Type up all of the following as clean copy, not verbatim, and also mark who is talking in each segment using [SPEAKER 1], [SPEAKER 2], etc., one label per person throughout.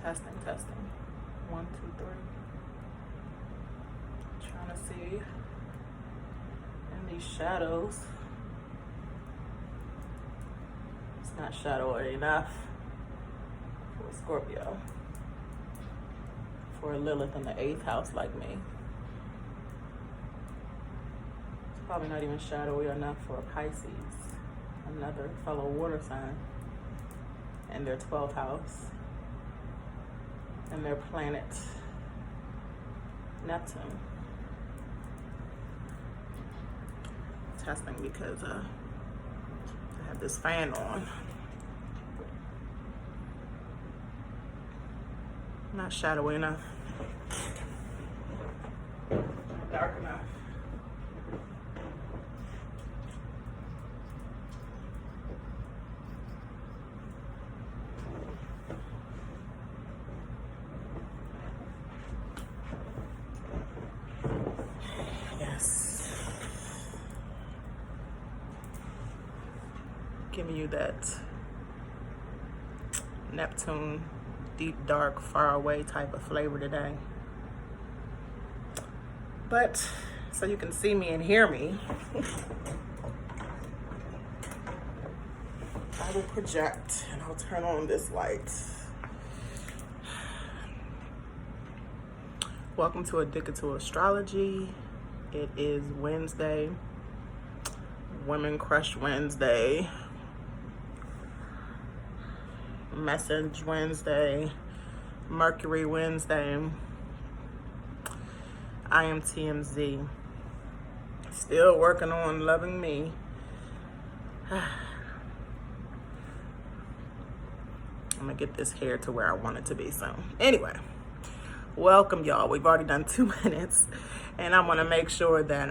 [SPEAKER 1] Testing, testing. 1, 2, 3. Trying to see in these shadows. It's not shadowy enough for Scorpio. For Lilith in the 8th house like me. It's probably not even shadowy enough for Pisces, another fellow water sign, and their 12th house. And their planet, Neptune. Testing because I have this fan on. Not shadowy enough. Not dark enough. Giving you that Neptune, deep, dark, far away type of flavor today. But so you can see me and hear me, I will project and I'll turn on this light. Welcome to Addicted to Astrology. It is Wednesday, Women Crush Wednesday. Message Wednesday, Mercury Wednesday. I am TMZ. Still working on loving me. I'm gonna get this hair to where I want it to be soon. Anyway, welcome y'all. We've already done 2 minutes and I wanna make sure that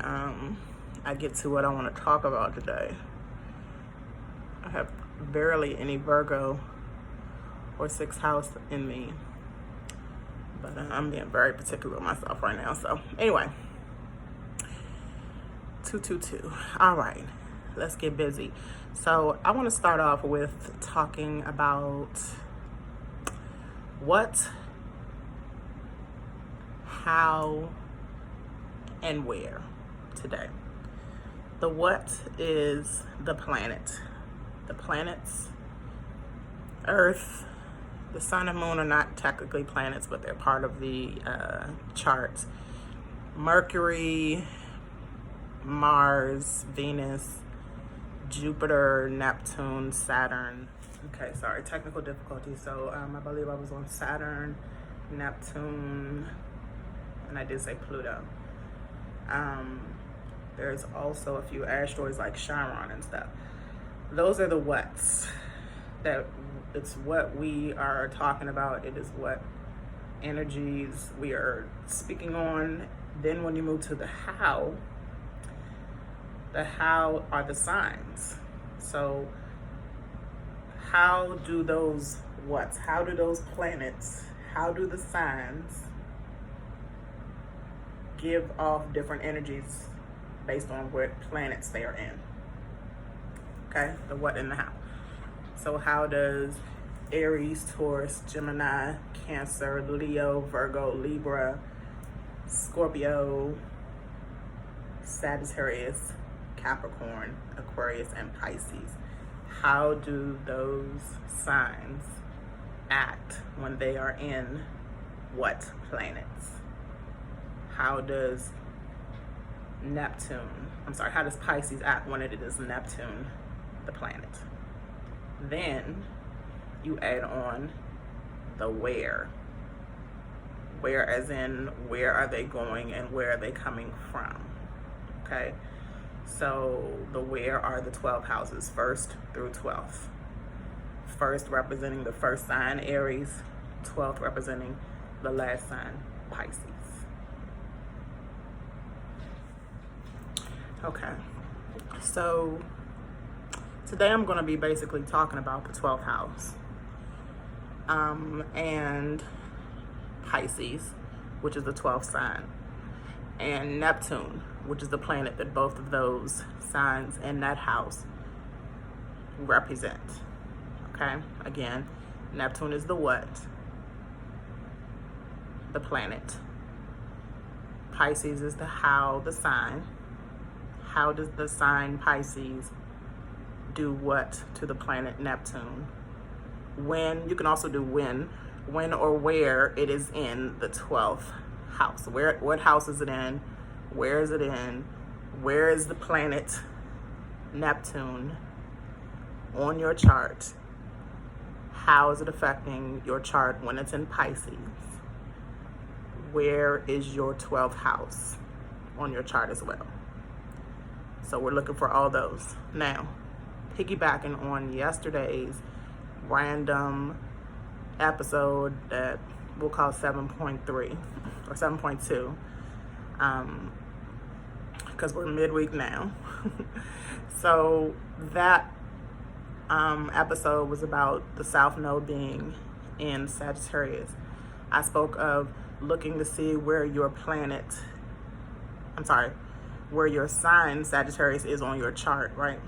[SPEAKER 1] I get to what I wanna talk about today. I have barely any Virgo or 6th house in me, but I'm being very particular with myself right now. So anyway, 222. All right, let's get busy. So I want to start off with talking about what, how, and where today. The what is the planet. The planets, Earth, the sun and moon are not technically planets, but they're part of the chart. Mercury, Mars, Venus, Jupiter, Neptune, Saturn. Okay, sorry, technical difficulty. So I believe I was on Saturn, Neptune, and I did say Pluto. There's also a few asteroids like Chiron and stuff. Those are the whats. That it's what we are talking about. It is what energies we are speaking on. Then when you move to the how are the signs. So how do those whats, how do those planets, how do the signs give off different energies based on what planets they are in? Okay, the what and the how. So how does Aries, Taurus, Gemini, Cancer, Leo, Virgo, Libra, Scorpio, Sagittarius, Capricorn, Aquarius, and Pisces, how do those signs act when they are in what planets? How does how does Pisces act when it is Neptune, the planet? Then you add on the where. Where as in, where are they going and where are they coming from? Okay, so the where are the 12 houses, 1st through 12th. 1st representing the first sign, Aries. 12th representing the last sign, Pisces. Okay, so today I'm going to be basically talking about the 12th house and Pisces, which is the 12th sign, and Neptune, which is the planet that both of those signs in that house represent. Okay, again, Neptune is the what, the planet. Pisces is the sign. How does the sign Pisces do what to the planet Neptune? When, you can also do when or where it is in the 12th house. What house is it in? Where is it in? Where is the planet Neptune on your chart? How is it affecting your chart when it's in Pisces? Where is your 12th house on your chart as well? So we're looking for all those. Now, piggybacking on yesterday's random episode that we'll call 7.3 or 7.2, because we're midweek now. So that episode was about the South Node being in Sagittarius. I spoke of looking to see where your where your sign Sagittarius is on your chart, right?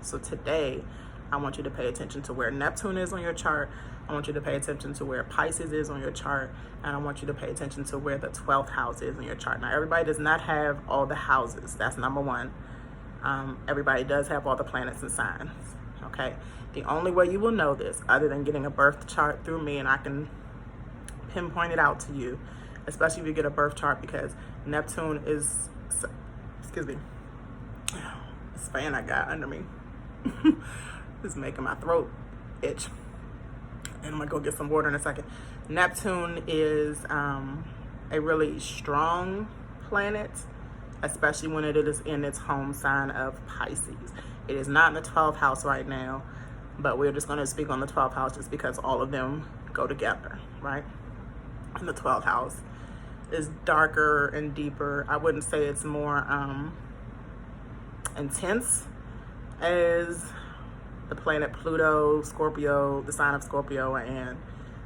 [SPEAKER 1] So today, I want you to pay attention to where Neptune is on your chart. I want you to pay attention to where Pisces is on your chart. And I want you to pay attention to where the 12th house is on your chart. Now, everybody does not have all the houses. That's number one. Everybody does have all the planets and signs, okay? The only way you will know this, other than getting a birth chart through me, and I can pinpoint it out to you, especially if you get a birth chart, because Neptune is, excuse me, this fan I got under me is making my throat itch. And I'm gonna go get some water in a second. Neptune is a really strong planet, especially when it is in its home sign of Pisces. It is not in the 12th house right now, but we're just gonna speak on the 12th house just because all of them go together, right? And the 12th house is darker and deeper. I wouldn't say it's more intense as the planet Pluto, Scorpio, the sign of Scorpio, and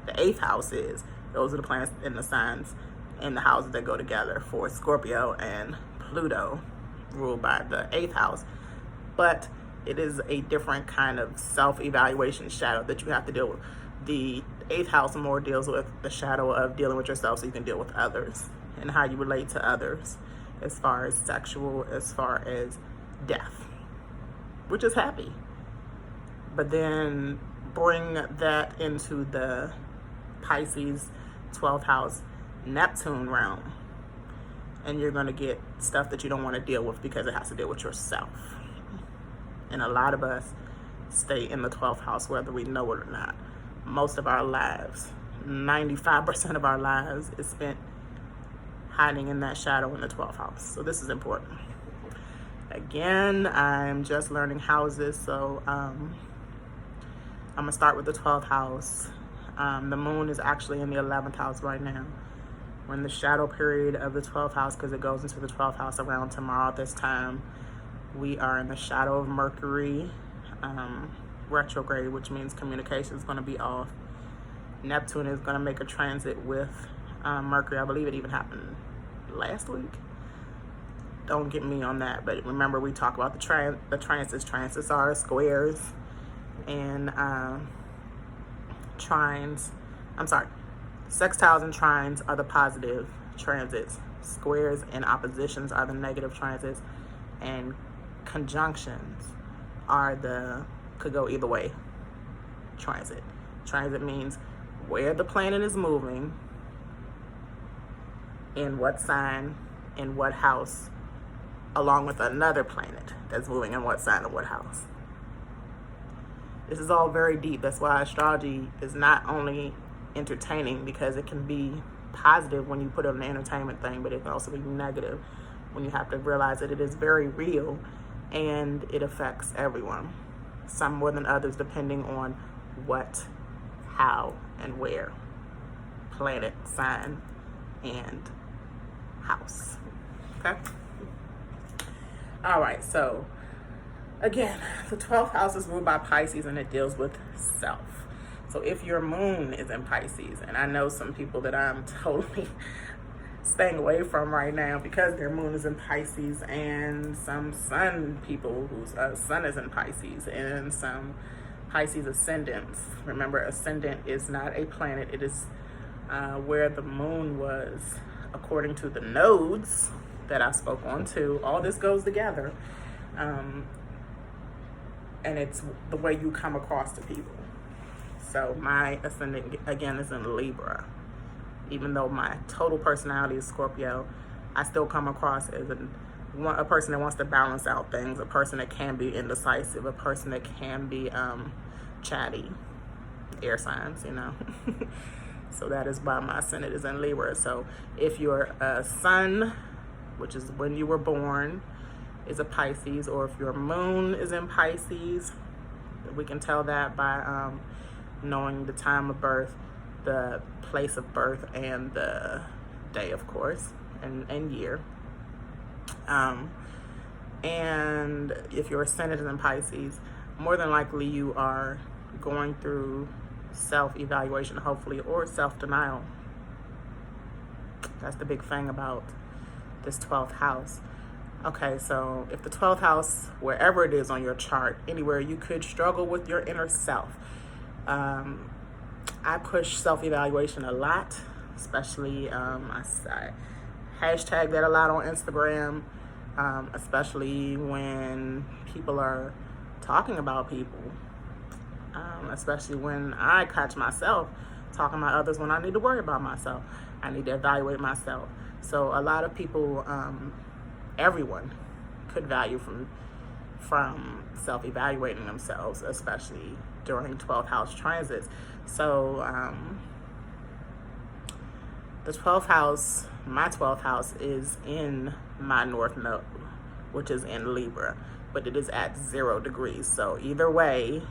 [SPEAKER 1] the 8th house is. Those are the planets in the signs in the houses that go together for Scorpio and Pluto, ruled by the 8th house. But it is a different kind of self-evaluation shadow that you have to deal with. The 8th house more deals with the shadow of dealing with yourself so you can deal with others and how you relate to others, as far as sexual, as far as death, which is happy. But then bring that into the Pisces 12th house Neptune realm, and you're going to get stuff that you don't want to deal with because it has to deal with yourself. And a lot of us stay in the 12th house whether we know it or not. Most of our lives, 95% of our lives, is spent hiding in that shadow in the 12th house. So this is important. Again, I'm just learning houses, so I'm gonna start with the 12th house. The moon is actually in the 11th house right now. We're in the shadow period of the 12th house because it goes into the 12th house around tomorrow at this time. We are in the shadow of Mercury retrograde, which means communication is going to be off. Neptune is going to make a transit with Mercury. I believe it even happened last week. Don't get me on that, but remember we talk about the transits. Transits are squares and trines. Sextiles and trines are the positive transits. Squares and oppositions are the negative transits, and conjunctions are could go either way transit. Transit means where the planet is moving, in what sign, in what house, along with another planet that's moving in what sign or what house. This is all very deep. That's why astrology is not only entertaining, because it can be positive when you put it on an entertainment thing, but it can also be negative when you have to realize that it is very real and it affects everyone, some more than others, depending on what, how, and where, planet, sign, and house. Okay? All right, so again, the 12th house is ruled by Pisces, and it deals with self. So if your moon is in Pisces, and I know some people that I'm totally staying away from right now because their moon is in Pisces, and some sun people whose sun is in Pisces, and some Pisces ascendants. Remember, ascendant is not a planet, it is where the moon was, according to the nodes that I spoke on too. All this goes together. And it's the way you come across to people. So my ascendant, again, is in Libra. Even though my total personality is Scorpio, I still come across as a person that wants to balance out things, a person that can be indecisive, a person that can be chatty, air signs, you know. So that is why my ascendant is in Libra. So if your sun, which is when you were born, is a Pisces, or if your moon is in Pisces, we can tell that by knowing the time of birth, the place of birth, and the day, of course, and year. And if your ascendant is in Pisces, more than likely you are going through self-evaluation, hopefully, or self-denial. That's the big thing about this 12th house. Okay, so if the 12th house, wherever it is on your chart, anywhere, you could struggle with your inner self. I push self-evaluation a lot, especially I hashtag that a lot on Instagram, especially when people are talking about people, especially when I catch myself talking about others when I need to worry about myself. I need to evaluate myself. So a lot of people, everyone could value from self-evaluating themselves, especially during 12th house transits. So the 12th house, my 12th house, is in my North Node, which is in Libra, but it is at 0 degrees. So either way,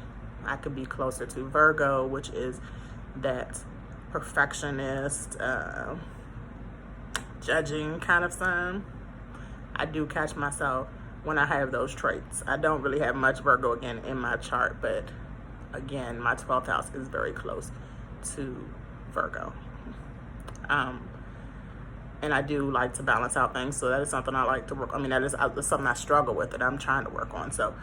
[SPEAKER 1] I could be closer to Virgo, which is that perfectionist, judging kind of sign. I do catch myself when I have those traits. I don't really have much Virgo again in my chart, but again, my 12th house is very close to Virgo. And I do like to balance out things, so that is something I like to work. I mean, that is something I struggle with that I'm trying to work on. So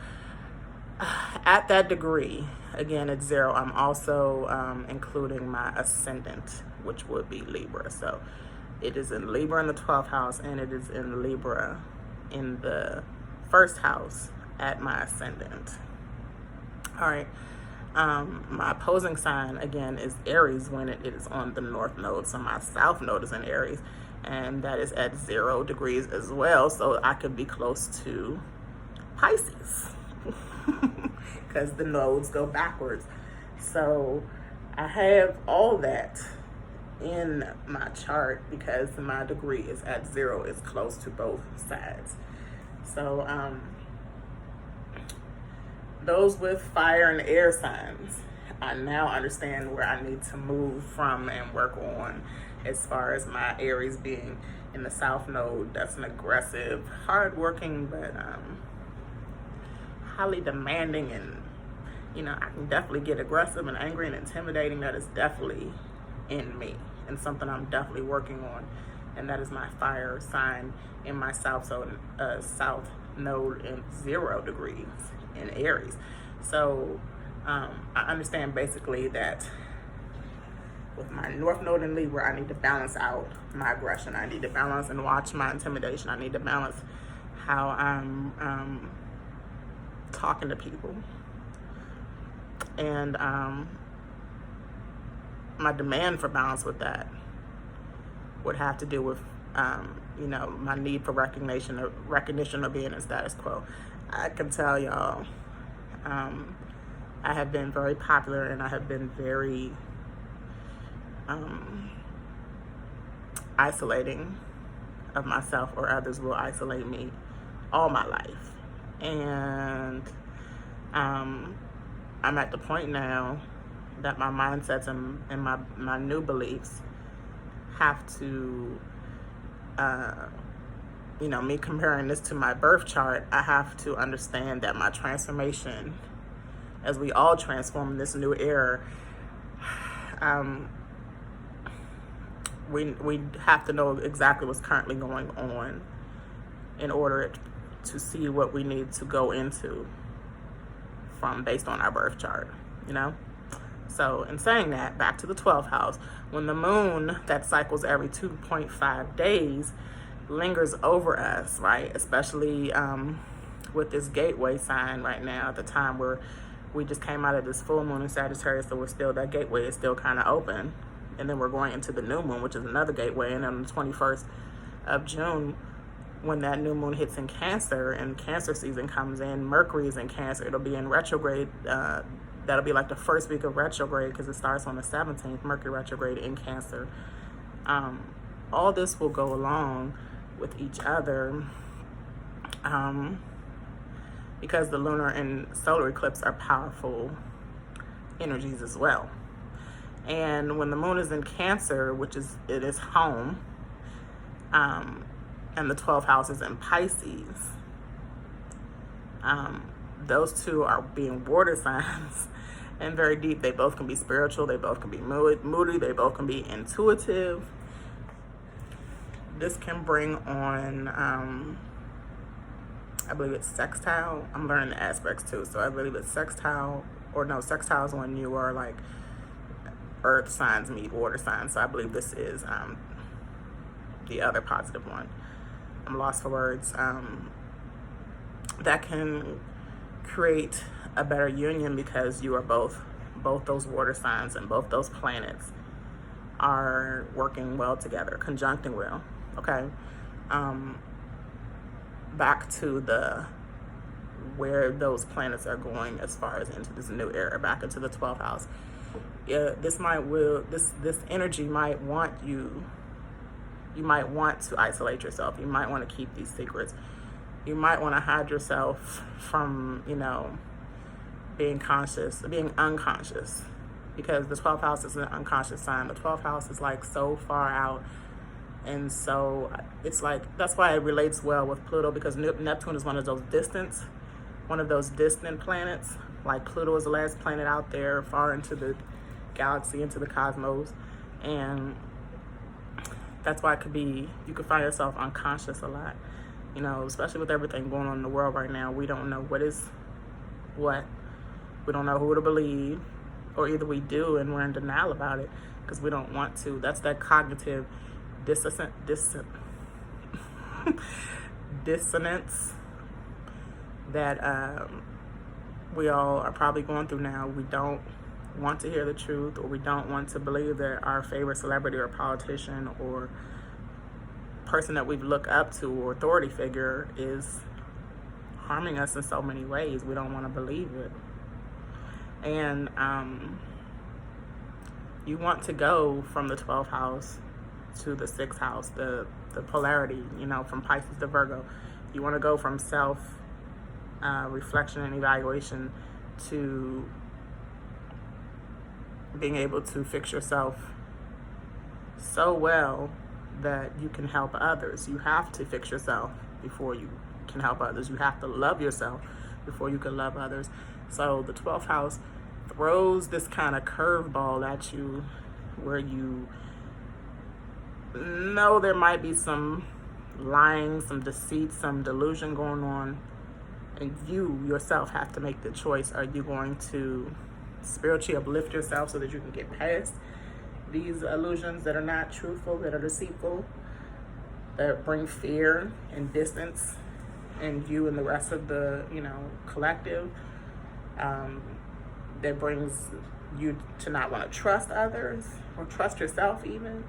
[SPEAKER 1] at that degree, again, it's 0. I'm also including my ascendant, which would be Libra. So it is in Libra in the 12th house, and it is in Libra in the 1st house at my ascendant. All right. My opposing sign, again, is Aries when it is on the North Node. So my South Node is in Aries, and that is at 0 degrees as well. So I could be close to Pisces because the nodes go backwards. So I have all that in my chart because my degree is at 0. It's close to both sides. So those with fire and air signs, I now understand where I need to move from and work on, as far as my Aries being in the South Node. That's an aggressive, hardworking, but highly demanding, and you know, I can definitely get aggressive and angry and intimidating. That is definitely in me and something I'm definitely working on, and that is my fire sign in my South Node in 0 degrees in Aries. So I understand basically that with my North Node in Libra, I need to balance out my aggression. I need to balance and watch my intimidation. I need to balance how I'm talking to people. And my demand for balance with that would have to do with, you know, my need for recognition of being in status quo. I can tell y'all, I have been very popular, and I have been very isolating of myself, or others will isolate me all my life. And I'm at the point now that my mindsets and my new beliefs have to, you know, me comparing this to my birth chart, I have to understand that my transformation, as we all transform in this new era, we have to know exactly what's currently going on in order to see what we need to go into from based on our birth chart, you know? So in saying that, back to the 12th house, when the moon that cycles every 2.5 days lingers over us, right? Especially with this gateway sign right now, at the time where we just came out of this full moon in Sagittarius, so that gateway is still kind of open. And then we're going into the new moon, which is another gateway. And on the 21st of June, when that new moon hits in Cancer and Cancer season comes in, Mercury is in Cancer. It'll be in retrograde. That'll be like the first week of retrograde because it starts on the 17th, Mercury retrograde in Cancer. All this will go along with each other because the lunar and solar eclipse are powerful energies as well. And when the moon is in Cancer, it is home, and the 12th house is in Pisces, those two are being water signs and very deep. They both can be spiritual, they both can be moody, they both can be intuitive. This can bring on, I believe it's sextile. I'm learning the aspects too, so I believe it's sextile, sextile is when you are like earth signs meet water signs. So I believe this is the other positive one. I'm lost for words. That can create a better union because you are both those water signs and both those planets are working well together, conjuncting well. Okay. Back to where those planets are going as far as into this new era, back into the 12th house. Yeah, this energy might want you might want to isolate yourself. You might want to keep these secrets. You might want to hide yourself from, being unconscious, because the 12th house is an unconscious sign. The 12th house is like so far out. And so it's like, that's why it relates well with Pluto, because Neptune is one of those distant planets. Like Pluto is the last planet out there, far into the galaxy, into the cosmos. And that's why you could find yourself unconscious a lot. Especially with everything going on in the world right now. We don't know what is what. We don't know who to believe, or either we do and we're in denial about it because we don't want to. That's that cognitive dissonance that we all are probably going through now. We don't want to hear the truth, or we don't want to believe that our favorite celebrity or politician or person that we look up to or authority figure is harming us in so many ways. We don't want to believe it. And you want to go from the 12th house to the 6th house, the polarity, from Pisces to Virgo. You want to go from self reflection and evaluation to being able to fix yourself so well that you can help others. You have to fix yourself before you can help others. You have to love yourself before you can love others. So the 12th house throws this kind of curveball at you where you know there might be some lying, some deceit, some delusion going on, and you yourself have to make the choice. Are you going to spiritually uplift yourself so that you can get past these illusions that are not truthful, that are deceitful, that bring fear and distance in you and the rest of the collective, that brings you to not want to trust others or trust yourself even,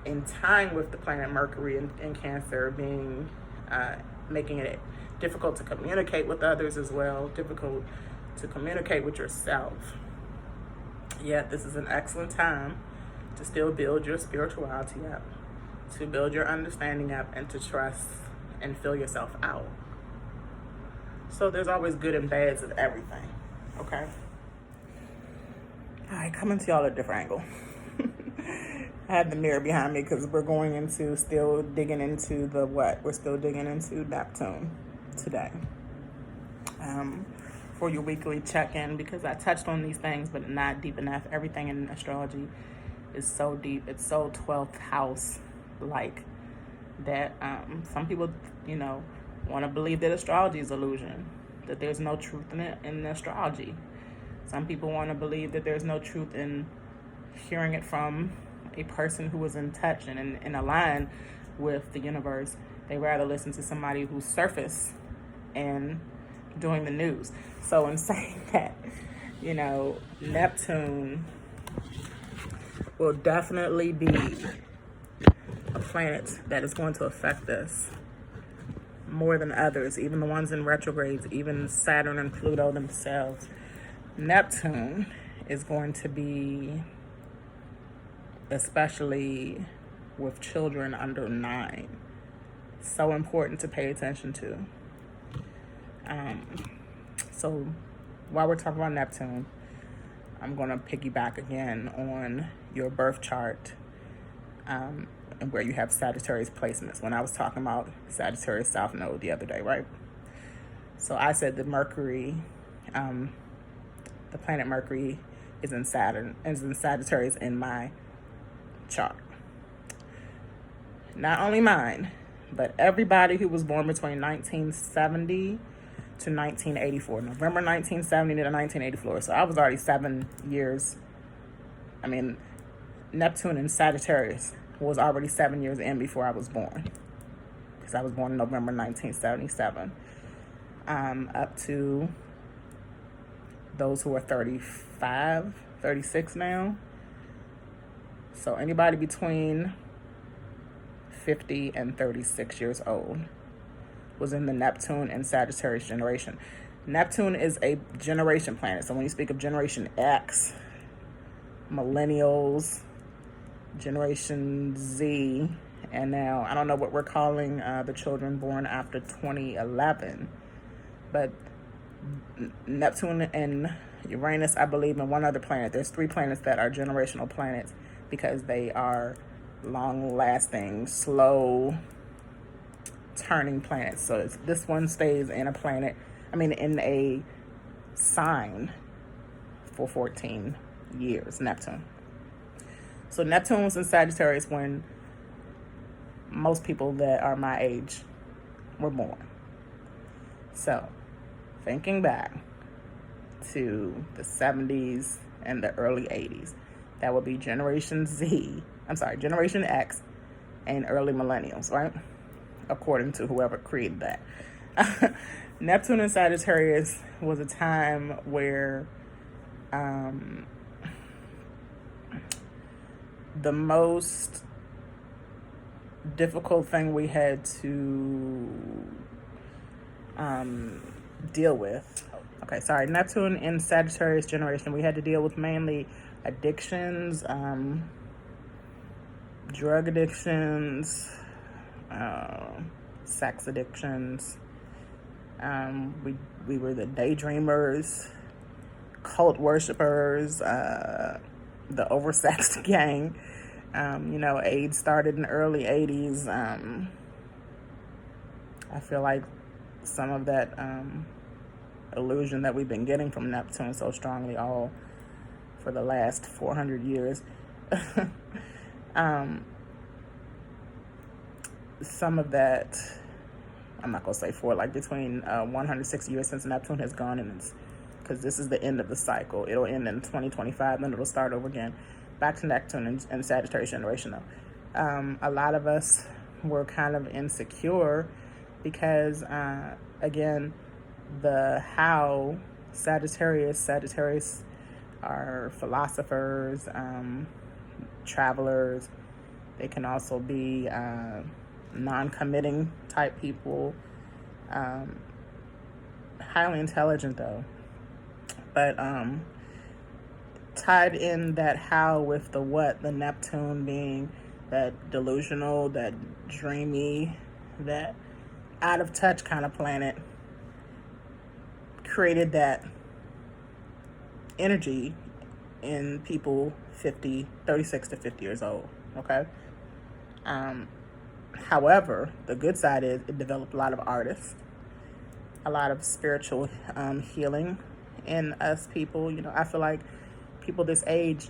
[SPEAKER 1] in time with the planet Mercury in Cancer being making it difficult to communicate with others as well, difficult to communicate with yourself. Yet this is an excellent time to still build your spirituality up, to build your understanding up, and to trust and fill yourself out. So there's always good and bads of everything, okay? All right, coming to y'all at a different angle. I have the mirror behind me because we're still digging into We're still digging into Neptune today. For your weekly check-in, because I touched on these things, but not deep enough. Everything in astrology is so deep. It's so 12th house-like that some people, want to believe that astrology is illusion, that there's no truth in astrology. Some people want to believe that there's no truth in hearing it from a person who is in touch and in align with the universe. They rather listen to somebody who's surface and doing the news. So in saying that, Neptune will definitely be a planet that is going to affect us more than others, even the ones in retrogrades, even Saturn and Pluto themselves. Neptune is going to be, especially with children under 9, so important to pay attention to. So while we're talking about Neptune, I'm going to piggyback again on your birth chart, and where you have Sagittarius placements. When I was talking about Sagittarius South Node the other day, right? So I said that Mercury, the planet Mercury, is in Sagittarius in my chart. Not only mine, but everybody who was born between 1970 to 1984, November 1970 to 1984. So I was already 7 years. Neptune in Sagittarius was already 7 years in before I was born, because I was born in November 1977. Up to those who are 35, 36 now. So anybody between 50 and 36 years old was in the Neptune and Sagittarius generation. Neptune is a generation planet. So when you speak of Generation X, Millennials, Generation Z, and now I don't know what we're calling the children born after 2011, but Neptune and Uranus, I believe, and one other planet. There's 3 planets that are generational planets because they are long-lasting, slow turning planets. So this one stays in in a sign for 14 years, Neptune. So Neptune was in Sagittarius when most people that are my age were born. So thinking back to the 70s and the early 80s, that would be Generation X and early millennials, right? According to whoever created that. Neptune in Sagittarius was a time where the most difficult thing we had to deal with. Neptune in Sagittarius generation, we had to deal with mainly addictions, drug addictions, sex addictions. We were the daydreamers, cult worshipers, the oversexed gang. AIDS started in the early 80s. I feel like some of that illusion that we've been getting from Neptune so strongly all for the last 400 years. Some of that, I'm not going to say between 160 years since Neptune has gone, and because this is the end of the cycle. It'll end in 2025, then it'll start over again. Back to Neptune and Sagittarius generation, though. A lot of us were kind of insecure because, again, Sagittarius are philosophers, travelers. They can also be non-committing type people, highly intelligent though, but tied in that how with the what, the Neptune being that delusional, that dreamy, that out of touch kind of planet, created that energy in people 36 to 50 years old, okay? However, the good side is it developed a lot of artists, a lot of spiritual healing in us people. I feel like people this age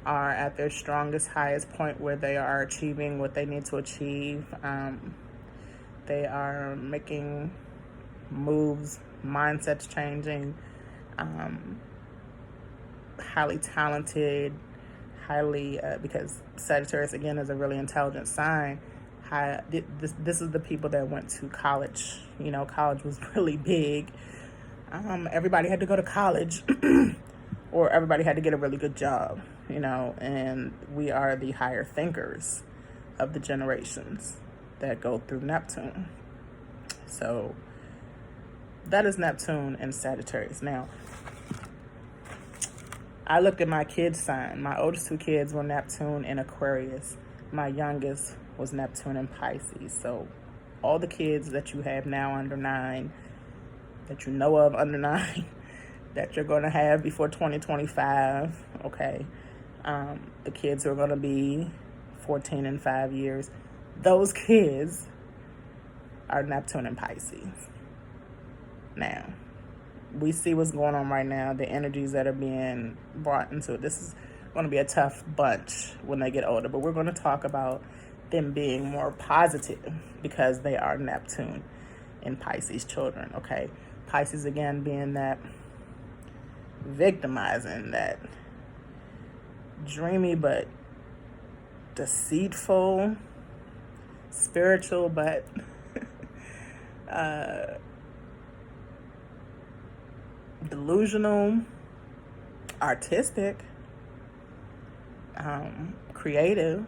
[SPEAKER 1] are at their strongest, highest point where they are achieving what they need to achieve. They are making moves, mindsets changing, highly talented, highly, because Sagittarius, again, is a really intelligent sign. This is the people that went to college. You know, college was really big. Everybody had to go to college or everybody had to get a really good job, you know, and we are the higher thinkers of the generations that go through Neptune. So that is Neptune and Sagittarius. Now, I looked at my kids' sign. My oldest two kids were Neptune and Aquarius. My youngest was Neptune and Pisces. So all the kids that you have now under 9, that you know of under 9, that you're going to have before 2025, okay? The kids who are going to be 14 in 5 years, those kids are Neptune and Pisces. Now, we see what's going on right now, the energies that are being brought into it. This is going to be a tough bunch when they get older, but we're going to talk about them being more positive because they are Neptune and Pisces children, okay? Pisces, again, being that victimizing, that dreamy but deceitful, spiritual but delusional, artistic, creative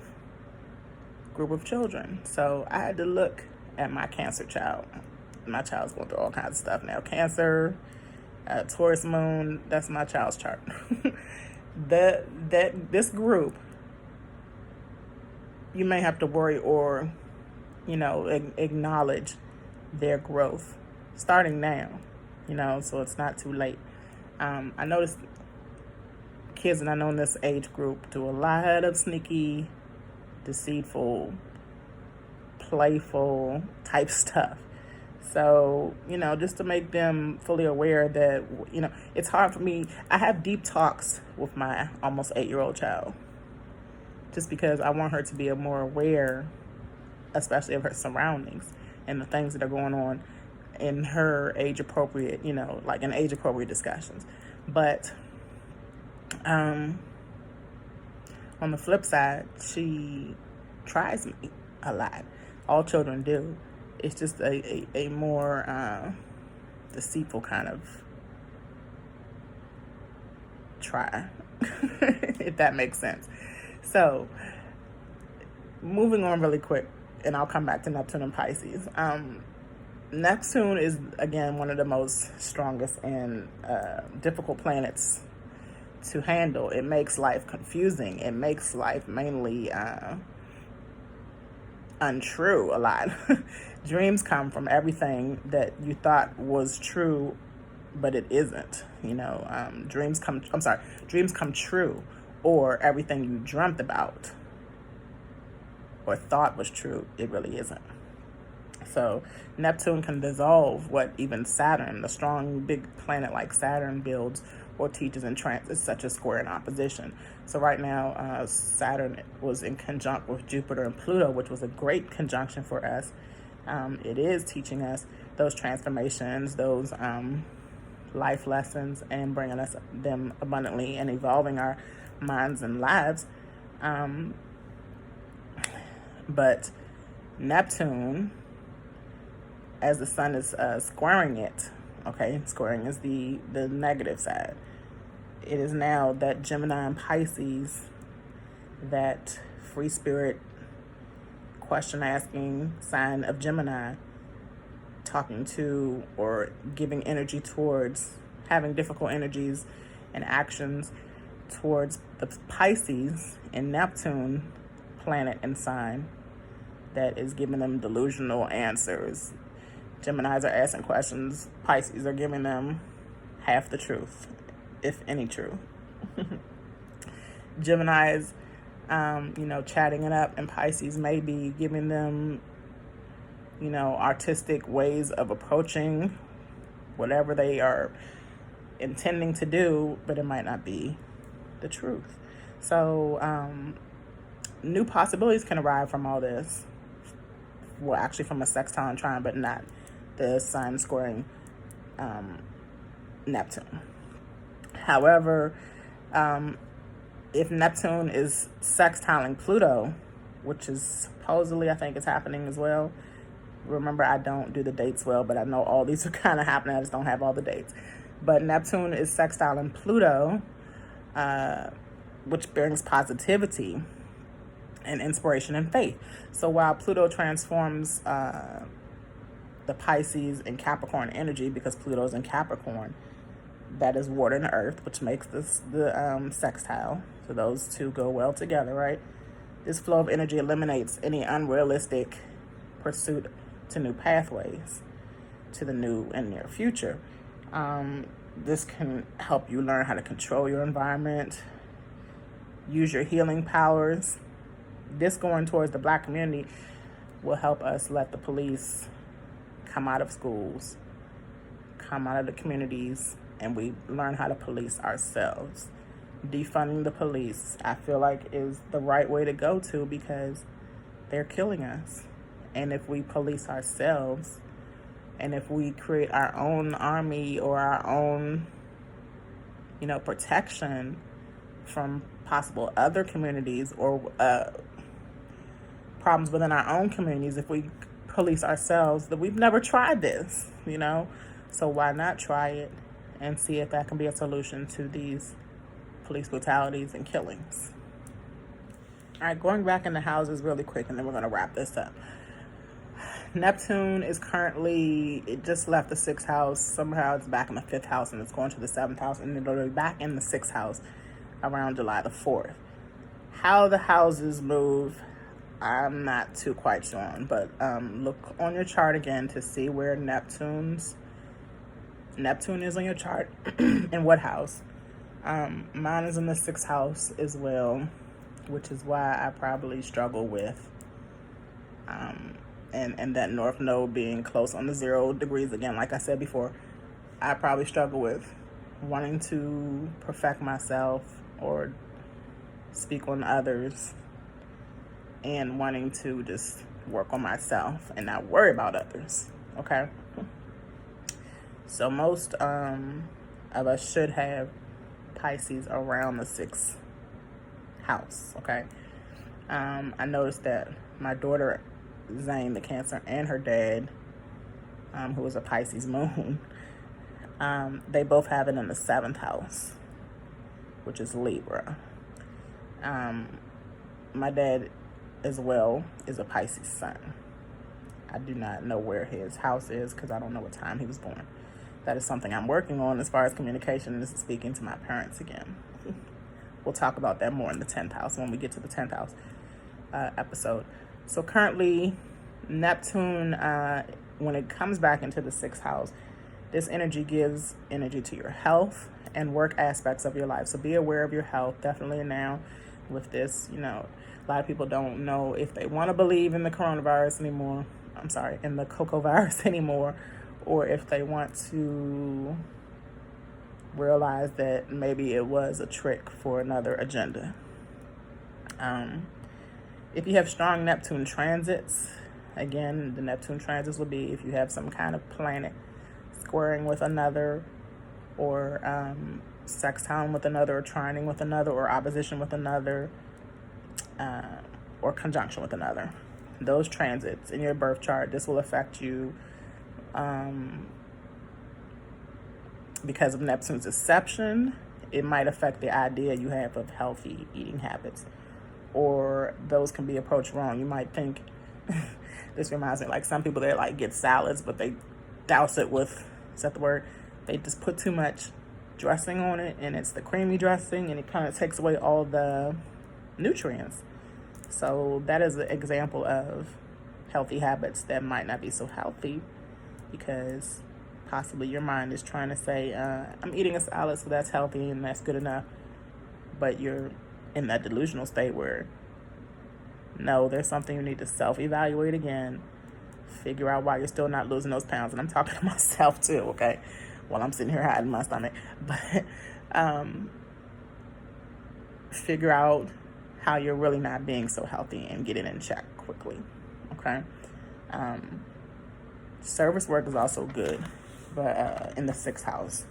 [SPEAKER 1] group of children. So I had to look at my Cancer child. My child's going through all kinds of stuff now. Cancer, Taurus moon, that's my child's chart. This group, you may have to worry or, you know, acknowledge their growth starting now, you know, so it's not too late. I noticed kids that I know in this age group do a lot of sneaky, deceitful, playful type stuff. So, you know, just to make them fully aware that, you know, it's hard for me. I have deep talks with my almost 8-year-old child just because I want her to be more aware, especially of her surroundings and the things that are going on in her age appropriate, you know, like in age appropriate discussions. But on the flip side, she tries me a lot. All children do. It's just a more deceitful kind of try, if that makes sense. So, moving on really quick, and I'll come back to Neptune and Pisces. Neptune is, again, one of the most strongest and difficult planets to handle. It makes life confusing. It makes life mainly untrue a lot. Dreams come from everything that you thought was true, but it isn't. You know, dreams come true, or everything you dreamt about or thought was true, it really isn't. So Neptune can dissolve what even Saturn, the strong big planet like Saturn, builds or teaches in transits such as square and opposition. So right now, Saturn was in conjunct with Jupiter and Pluto, which was a great conjunction for us. It is teaching us those transformations, those life lessons, and bringing us them abundantly and evolving our minds and lives. But Neptune, as the sun is squaring it, okay, squaring is the negative side. It is now that Gemini and Pisces, that free spirit, question-asking sign of Gemini, talking to or giving energy towards, having difficult energies and actions towards the Pisces and Neptune planet and sign that is giving them delusional answers. Geminis are asking questions. Pisces are giving them half the truth, if any truth. Geminis, chatting it up, and Pisces may be giving them, artistic ways of approaching whatever they are intending to do, but it might not be the truth. So, new possibilities can arrive from all this. Well, actually from a sextile and trine, but not the sun squaring Neptune. However, If Neptune is sextiling Pluto, which is supposedly, I think, is happening as well. Remember, I don't do the dates well, but I know all these are kind of happening. I just don't have all the dates. But Neptune is sextiling Pluto, which brings positivity and inspiration and faith. So while Pluto transforms the Pisces and Capricorn energy, because Pluto's in Capricorn, that is water and earth, which makes this the sextile. So those two go well together, right? This flow of energy eliminates any unrealistic pursuit to new pathways, to the new and near future. This can help you learn how to control your environment, use your healing powers. This going towards the Black community will help us let the police come out of schools, come out of the communities, and we learn how to police ourselves. Defunding the police, I feel like, is the right way to go to, because they're killing us. And if we police ourselves, and if we create our own army or our own, protection from possible other communities or problems within our own communities, if we police ourselves, that we've never tried this, so why not try it and see if that can be a solution to these police brutalities and killings. All right, going back in the houses really quick, and then we're going to wrap this up. Neptune is currently, it just left the 6th house. Somehow it's back in the 5th house, and it's going to the 7th house, and it'll be back in the 6th house around July the 4th. How the houses move, I'm not too quite sure on, but look on your chart again to see where Neptune is on your chart and what house. Mine is in the 6th house as well, which is why I probably struggle with and that North Node being close on the 0 degrees again. Like I said before, I probably struggle with wanting to perfect myself or speak on others, and wanting to just work on myself and not worry about others. Okay, so most of us should have Pisces around the 6th house. Okay, I noticed that my daughter Zane, the Cancer, and her dad, who was a Pisces moon, they both have it in the 7th house, which is Libra. My dad as well is a Pisces sun. I do not know where his house is because I don't know what time he was born. That is something I'm working on as far as communication. This is speaking to my parents again. We'll talk about that more in the 10th house when we get to the 10th house episode. So currently, Neptune, when it comes back into the 6th house, this energy gives energy to your health and work aspects of your life. So be aware of your health, definitely now with this. A lot of people don't know if they want to believe in the coronavirus anymore. I'm sorry, in the cocoa virus anymore, or if they want to realize that maybe it was a trick for another agenda. If you have strong Neptune transits, again, the Neptune transits will be if you have some kind of planet squaring with another, or sextile with another, or trining with another, or opposition with another, or conjunction with another. Those transits in your birth chart, this will affect you because of Neptune's deception. It might affect the idea you have of healthy eating habits, or those can be approached wrong. You might think, this reminds me, like some people, they like get salads, but they douse it with, is that the word? They just put too much dressing on it, and it's the creamy dressing, and it kind of takes away all the nutrients. So that is an example of healthy habits that might not be so healthy, because possibly your mind is trying to say, I'm eating a salad, so that's healthy and that's good enough. But you're in that delusional state where, no, there's something you need to self-evaluate again, figure out why you're still not losing those pounds. And I'm talking to myself too, okay, while I'm sitting here hiding my stomach. But figure out how you're really not being so healthy and get it in check quickly, okay? Service work is also good, but in the 6th house.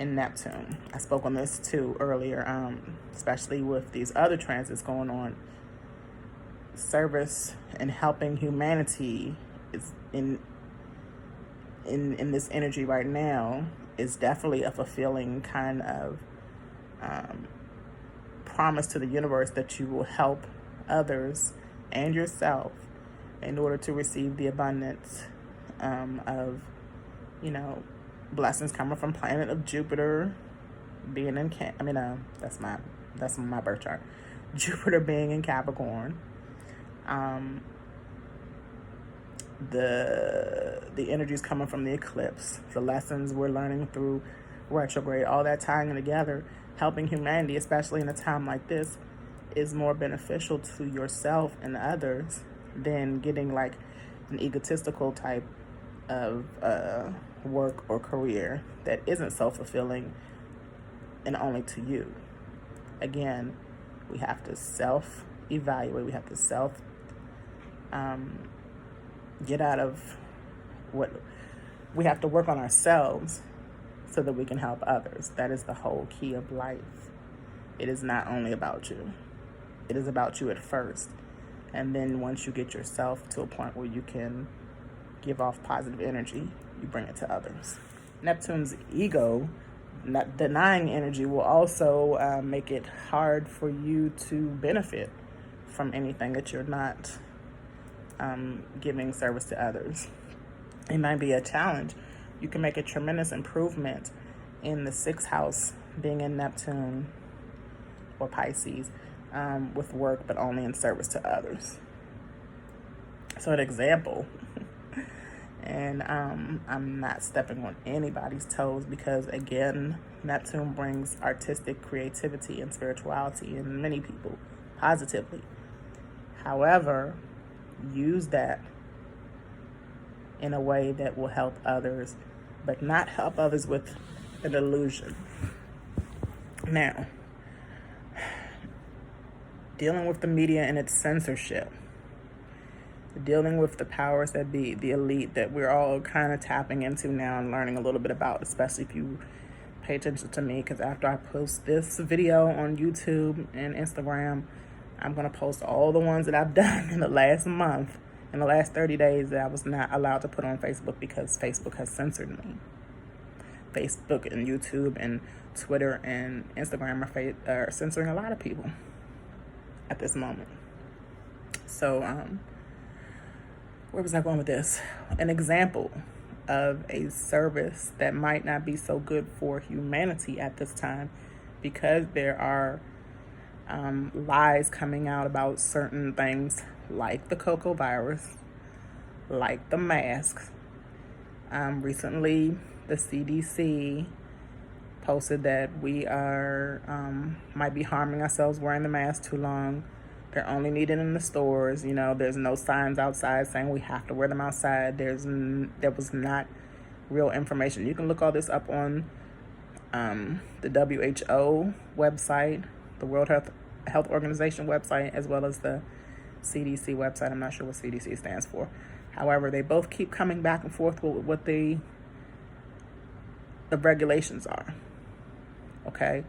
[SPEAKER 1] in Neptune. I spoke on this too earlier, especially with these other transits going on. Service and helping humanity is in this energy right now is definitely a fulfilling kind of promise to the universe that you will help others and yourself in order to receive the abundance of, blessings coming from planet of Jupiter being in that's my birth chart. Jupiter being in Capricorn. The energies coming from the eclipse, the lessons we're learning through retrograde, all that tying together, helping humanity, especially in a time like this, is more beneficial to yourself and others than getting like an egotistical type of work or career that isn't so fulfilling and only to you. Again, we have to self-evaluate. We have to get out of what we have to work on ourselves so that we can help others. That is the whole key of life. It is not only about you. It is about you at first. And then once you get yourself to a point where you can give off positive energy, you bring it to others. Neptune's ego, not denying energy, will also make it hard for you to benefit from anything that you're not giving service to others. It might be a challenge. You can make a tremendous improvement in the 6th house being in Neptune or Pisces with work, but only in service to others. So an example, and I'm not stepping on anybody's toes because, again, Neptune brings artistic creativity and spirituality in many people positively. However, use that in a way that will help others, but not help others with an illusion. Now, dealing with the media and its censorship, dealing with the powers that be, the elite that we're all kind of tapping into now and learning a little bit about, especially if you pay attention to me, because after I post this video on YouTube and Instagram, I'm going to post all the ones that I've done in the last month, in the last 30 days that I was not allowed to put on Facebook because Facebook has censored me. Facebook and YouTube and Twitter and Instagram are censoring a lot of people at this moment. So, where was I going with this? An example of a service that might not be so good for humanity at this time, because there are lies coming out about certain things like the cocoa virus, like the masks. Recently, the CDC posted that we are might be harming ourselves wearing the mask too long. They're only needed in the stores. There's no signs outside saying we have to wear them outside. There was not real information. You can look all this up on the WHO website, the World Health Organization website, as well as the CDC website. I'm not sure what CDC stands for. However, they both keep coming back and forth with what the regulations are. Okay?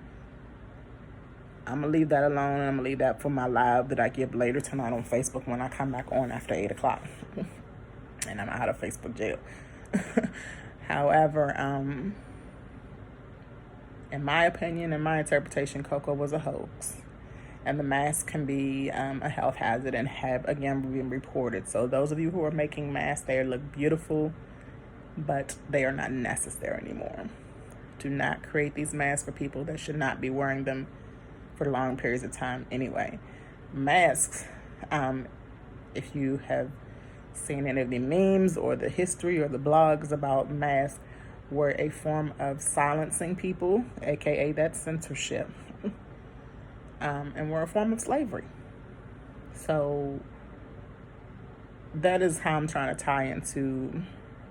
[SPEAKER 1] I'm going to leave that alone. I'm going to leave that for my live that I give later tonight on Facebook when I come back on after 8 o'clock. And I'm out of Facebook jail. However, in my opinion, in my interpretation, cocoa was a hoax. And the mask can be a health hazard and have, again, been reported. So those of you who are making masks, they look beautiful, but they are not necessary anymore. Do not create these masks for people that should not be wearing them for long periods of time anyway. Masks, if you have seen any of the memes or the history or the blogs about masks, were a form of silencing people, aka that's censorship, and were a form of slavery. So that is how I'm trying to tie into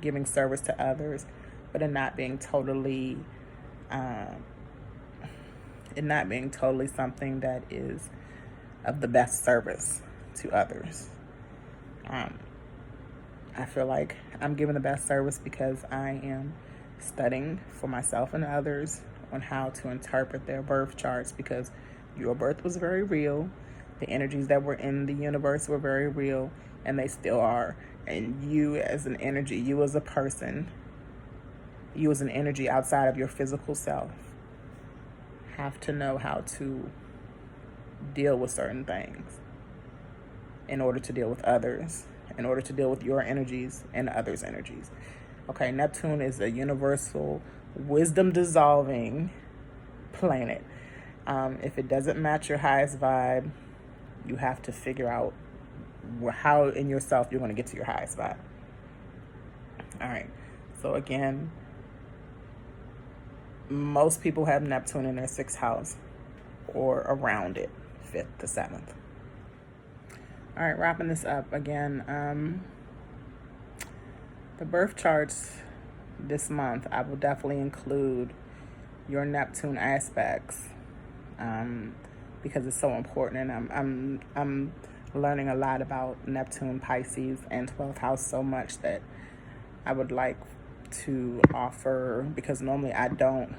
[SPEAKER 1] giving service to others, but it not being totally something that is of the best service to others. I feel like I'm giving the best service because I am studying for myself and others on how to interpret their birth charts, because your birth was very real. The energies that were in the universe were very real, and they still are. And you as an energy, you as a person, you as an energy outside of your physical self, have to know how to deal with certain things in order to deal with others, in order to deal with your energies and others' energies. Okay, Neptune is a universal wisdom dissolving planet. If it doesn't match your highest vibe, you have to figure out how in yourself you're going to get to your highest vibe. All right, so again, most people have Neptune in their 6th house or around it, 5th to 7th. All right, wrapping this up again. The birth charts this month, I will definitely include your Neptune aspects, because it's so important, and I'm learning a lot about Neptune, Pisces, and 12th house so much that I would like to offer, because normally I don't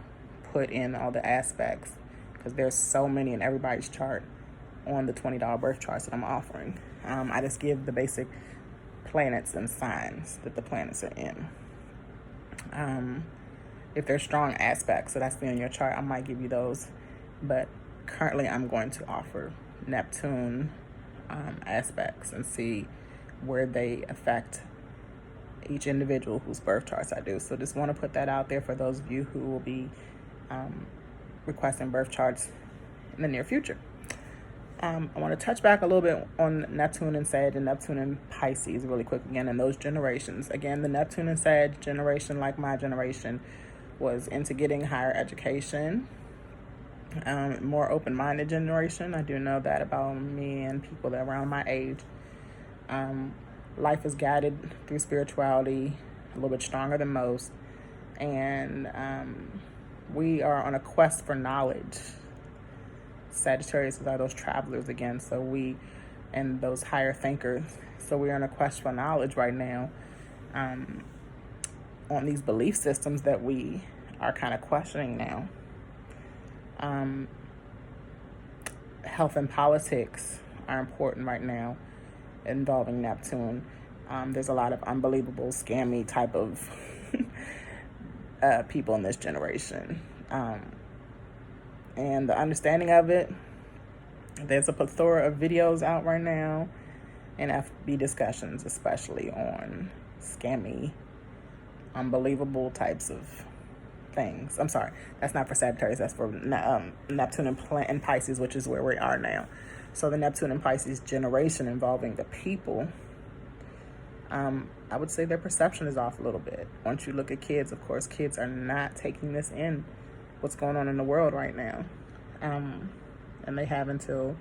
[SPEAKER 1] put in all the aspects because there's so many in everybody's chart on the $20 birth charts that I'm offering. I just give the basic planets and signs that the planets are in. If there's strong aspects that I see in your chart, I might give you those, but currently I'm going to offer Neptune aspects and see where they affect each individual whose birth charts I do. So just want to put that out there for those of you who will be requesting birth charts in the near future. I want to touch back a little bit on Neptune and Sag and Neptune and Pisces really quick again, and those generations. Again, the Neptune and Sag generation, like my generation, was into getting higher education, more open-minded generation. I do know that about me and people that are around my age. Life is guided through spirituality a little bit stronger than most, and we are on a quest for knowledge. Sagittarius are those travelers again, so we, and those higher thinkers, so we're on a quest for knowledge right now, on these belief systems that we are kind of questioning now. Health and politics are important right now involving Neptune. There's a lot of unbelievable, scammy type of people in this generation. And the understanding of it, there's a plethora of videos out right now and FB discussions, especially on scammy, unbelievable types of things. I'm sorry, that's not for Sagittarius, that's for Neptune and Pisces, which is where we are now. So the Neptune and Pisces generation involving the people, I would say their perception is off a little bit. Once you look at kids, of course, kids are not taking this in, what's going on in the world right now. And they have until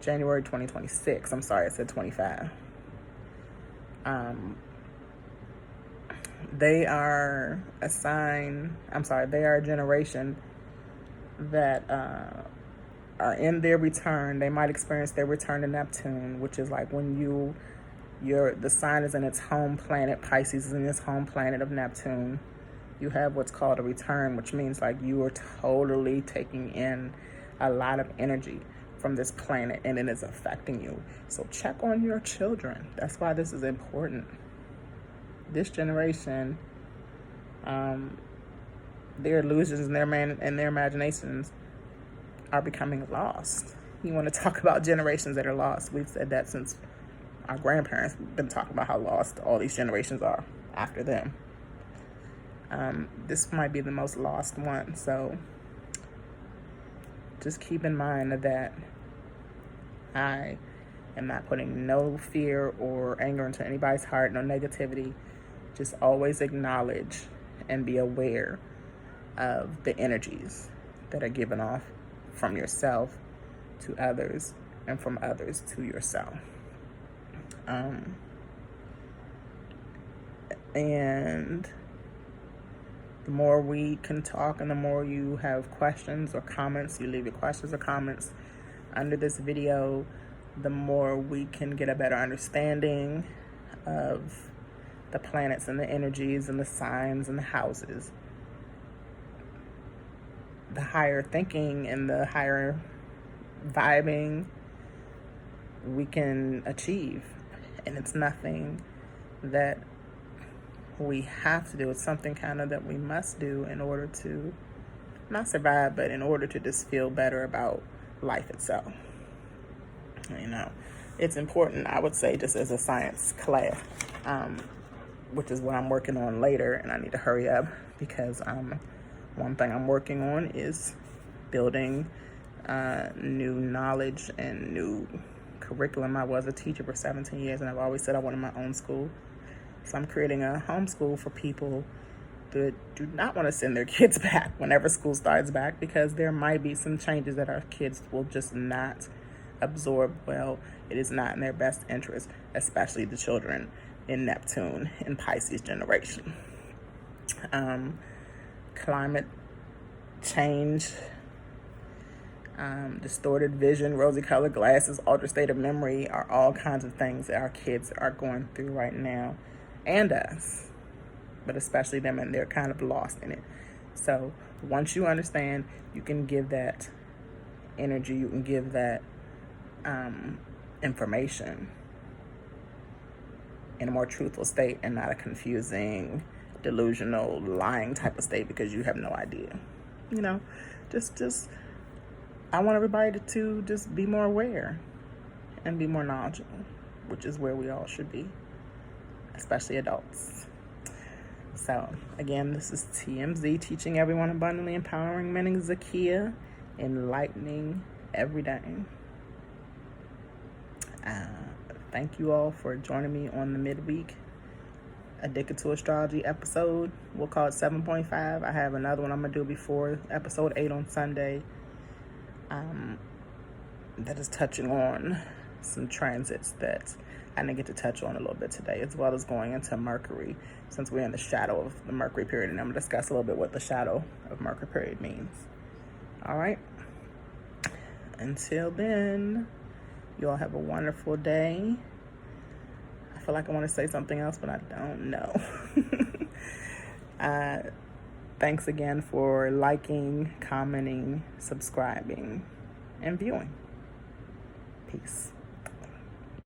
[SPEAKER 1] January 2026. I'm sorry, I said 25. They are a sign, they are a generation that are in their return. They might experience their return to Neptune, which is like when the sign is in its home planet. Pisces is in its home planet of Neptune. You have what's called a return, which means like you are totally taking in a lot of energy from this planet, and it is affecting you. So check on your children. That's why this is important. This generation, their illusions and their imaginations are becoming lost. You want to talk about generations that are lost? We've said that since our grandparents. We've been talking about how lost all these generations are after them. This might be the most lost one. So just keep in mind that I am not putting no fear or anger into anybody's heart, no negativity. Just always acknowledge and be aware of the energies that are given off from yourself to others and from others to yourself. And the more we can talk and the more you have questions or comments, you leave your questions or comments under this video, the more we can get a better understanding of the planets and the energies and the signs and the houses. the higher thinking and the higher vibing we can achieve. And it's nothing that we have to do. It's something kind of that we must do in order to not survive, but in order to just feel better about life itself. You know, it's important, I would say, just as a science class, which is what I'm working on later, and I need to hurry up because one thing I'm working on is building new knowledge and new curriculum. I was a teacher for 17 years, and I've always said I wanted my own school. So I'm creating a homeschool for people that do not want to send their kids back whenever school starts back, because there might be some changes that our kids will just not absorb well. It is not in their best interest, especially the children in Neptune and Pisces generation. Climate change, distorted vision, rosy colored glasses, altered state of memory are all kinds of things that our kids are going through right now, and us, but especially them, and they're kind of lost in it. So once you understand, you can give that energy, you can give that information in a more truthful state and not a confusing, delusional, lying type of state because you have no idea. You know, just I want everybody to just be more aware and be more knowledgeable, which is where we all should be, especially adults. So again, this is TMZ, teaching everyone abundantly, empowering men, and Zakia, enlightening every day. Thank you all for joining me on the midweek Addicted to Astrology episode. We'll call it 7.5. I have another one I'm going to do before episode 8 on Sunday. That is touching on some transits that I didn't get to touch on a little bit today, as well as going into Mercury, since we're in the shadow of the Mercury period, and I'm going to discuss a little bit what the shadow of Mercury period means. All right. Until then, you all have a wonderful day. I feel like I want to say something else, but I don't know. Thanks again for liking, commenting, subscribing, and viewing. Peace.